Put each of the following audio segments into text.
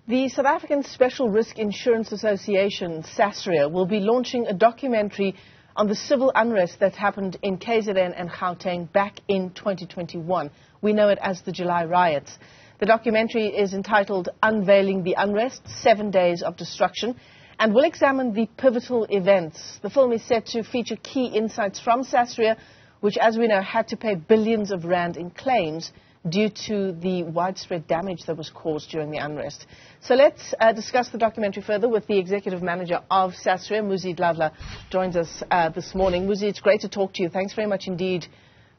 The South African Special Risk Insurance Association, Sasria, will be launching a documentary on the civil unrest that happened in KZN and Gauteng back in 2021. We know it as the July riots. The documentary is entitled Unveiling the Unrest, 7 Days of Destruction, and will examine the pivotal events. The film is set to feature key insights from Sasria, which, as we know, had to pay billions of rand in claims due to the widespread damage that was caused during the unrest. So let's discuss the documentary further with the executive manager of Sasria, Muzi Dladla, joins us this morning. Muzi, it's great to talk to you. Thanks very much indeed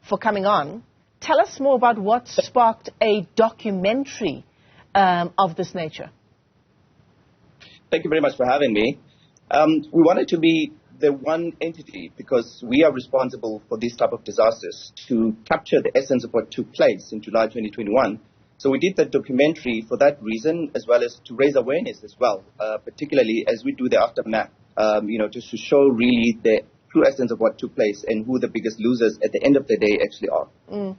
for coming on. Tell us more about what sparked a documentary of this nature. Thank you very much for having me. We wanted to be the one entity, because we are responsible for these type of disasters, to capture the essence of what took place in July 2021. So we did that documentary for that reason, as well as to raise awareness as well, particularly as we do the aftermath, just to show really the true essence of what took place and who the biggest losers at the end of the day actually are.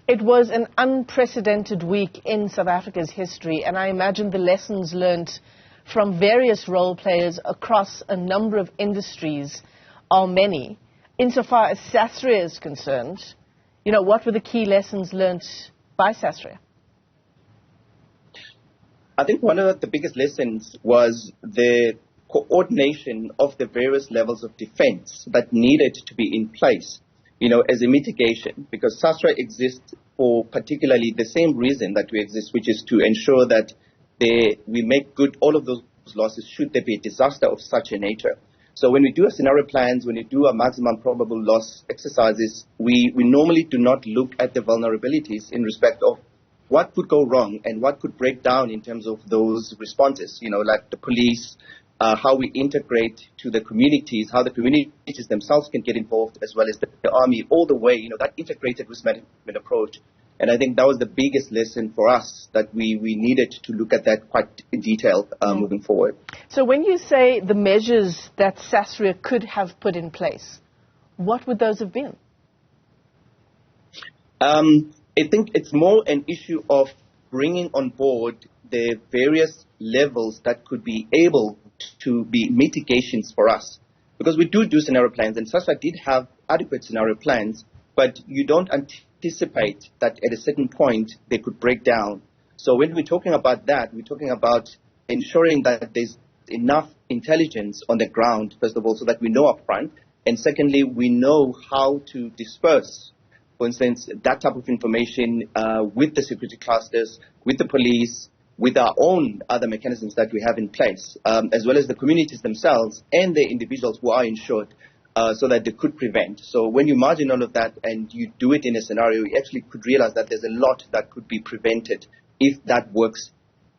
It was an unprecedented week in South Africa's history, and I imagine the lessons learned from various role players across a number of industries are many. Insofar as Sasria is concerned, what were the key lessons learned by Sasria? I think one of the biggest lessons was the coordination of the various levels of defense that needed to be in place, as a mitigation, because Sasria exists for particularly the same reason that we exist, which is to ensure that we make good all of those losses should there be a disaster of such a nature. So when we do a scenario plans, when we do a maximum probable loss exercises, we normally do not look at the vulnerabilities in respect of what could go wrong and what could break down in terms of those responses, like the police, how we integrate to the communities, how the communities themselves can get involved, as well as the army, all the way, that integrated risk management approach. And I think that was the biggest lesson for us, that we needed to look at that quite in detail moving forward. So when you say the measures that Sasria could have put in place, what would those have been? I think it's more an issue of bringing on board the various levels that could be able to be mitigations for us. Because we do scenario plans, and Sasria did have adequate scenario plans, but you don't anticipate that at a certain point they could break down. So when we're talking about that, we're talking about ensuring that there's enough intelligence on the ground, first of all, so that we know up front. And secondly, we know how to disperse, for instance, that type of information with the security clusters, with the police, with our own other mechanisms that we have in place, as well as the communities themselves and the individuals who are insured, so that they could prevent. So when you margin all of that and you do it in a scenario, you actually could realize that there's a lot that could be prevented if that works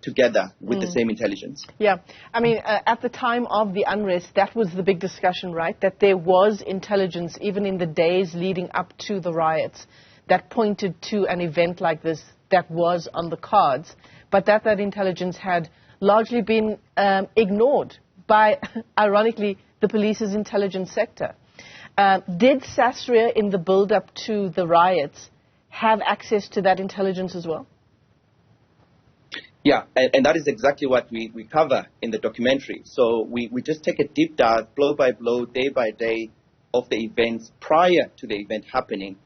together with the same intelligence. Yeah. I mean, at the time of the unrest, that was the big discussion, right? That there was intelligence, even in the days leading up to the riots, that pointed to an event like this that was on the cards, but that intelligence had largely been ignored by, ironically, the police's intelligence sector. Did Sasria, in the build-up to the riots, have access to that intelligence as well? Yeah, and that is exactly what we cover in the documentary. So we just take a deep dive, blow by blow, day by day, of the events prior to the event happening.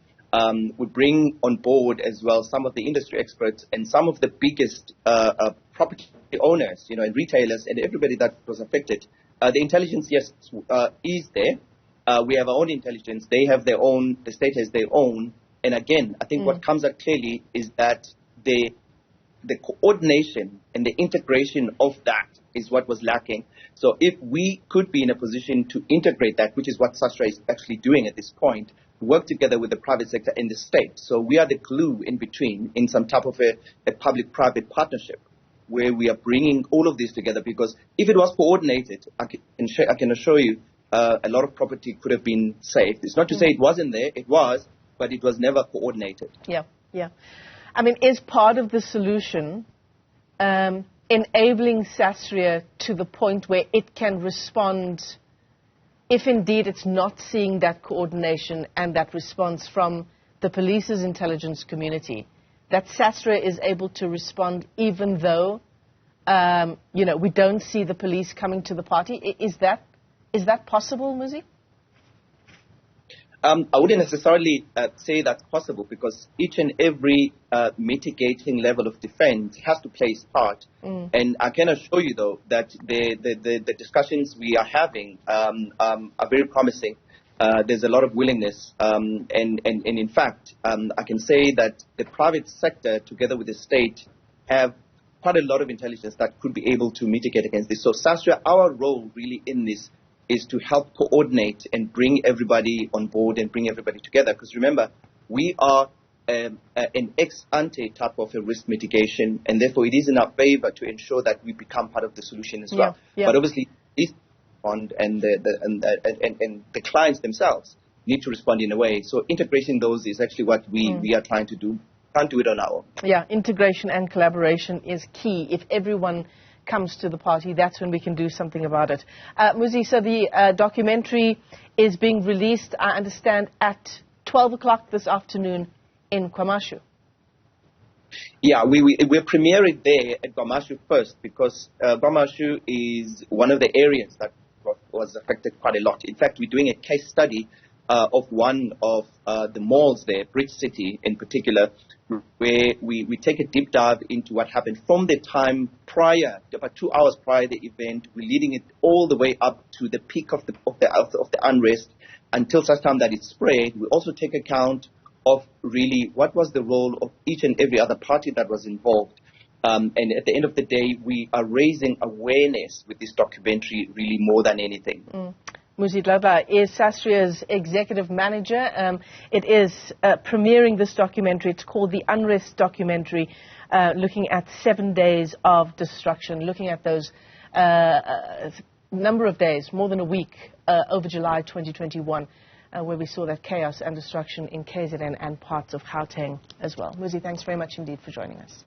We bring on board as well some of the industry experts and some of the biggest property owners, and retailers and everybody that was affected. The intelligence, yes, is there. We have our own intelligence. They have their own. The state has their own. And again, I think what comes out clearly is that the coordination and the integration of that is what was lacking. So if we could be in a position to integrate that, which is what Sasria is actually doing at this point, work together with the private sector and the state. So we are the glue in between in some type of a public-private partnership, where we are bringing all of this together, because if it was coordinated, I can assure you a lot of property could have been saved. It's not to say it wasn't there, it was, but it was never coordinated. Yeah. I mean, is part of the solution enabling Sasria to the point where it can respond, if indeed it's not seeing that coordination and that response from the police's intelligence community, that Sasria is able to respond even though we don't see the police coming to the party. Is that possible, Muzi? I wouldn't necessarily say that's possible, because each and every mitigating level of defense has to play its part. And I can assure you, though, that the discussions we are having are very promising. There's a lot of willingness. And in fact, I can say that the private sector, together with the state, have quite a lot of intelligence that could be able to mitigate against this. So, Sasria, our role really in this is to help coordinate and bring everybody on board and bring everybody together. Because remember, we are an ex-ante type of a risk mitigation, and therefore it is in our favor to ensure that we become part of the solution as well. Yeah. But obviously, this and the clients themselves need to respond in a way. So integrating those is actually what we are trying to do. Can't do it on our own. Yeah, integration and collaboration is key. If everyone comes to the party, that's when we can do something about it. Muzi, so the documentary is being released, I understand, at 12 o'clock this afternoon in KwaMashu. Yeah, we're premiering there at KwaMashu first, because KwaMashu is one of the areas that was affected quite a lot. In fact, we're doing a case study of one of the malls there, Bridge City in particular, where we take a deep dive into what happened from the time prior, about 2 hours prior to the event. We're leading it all the way up to the peak of the unrest until such time that it spread. We also take account of really what was the role of each and every other party that was involved. And at the end of the day, we are raising awareness with this documentary really more than anything. Muzi Dladla is Sasria's executive manager. It is premiering this documentary. It's called the Unrest documentary, looking at 7 days of destruction, looking at those number of days, more than a week, over July 2021, where we saw that chaos and destruction in KZN and parts of Gauteng as well. Muzi, thanks very much indeed for joining us.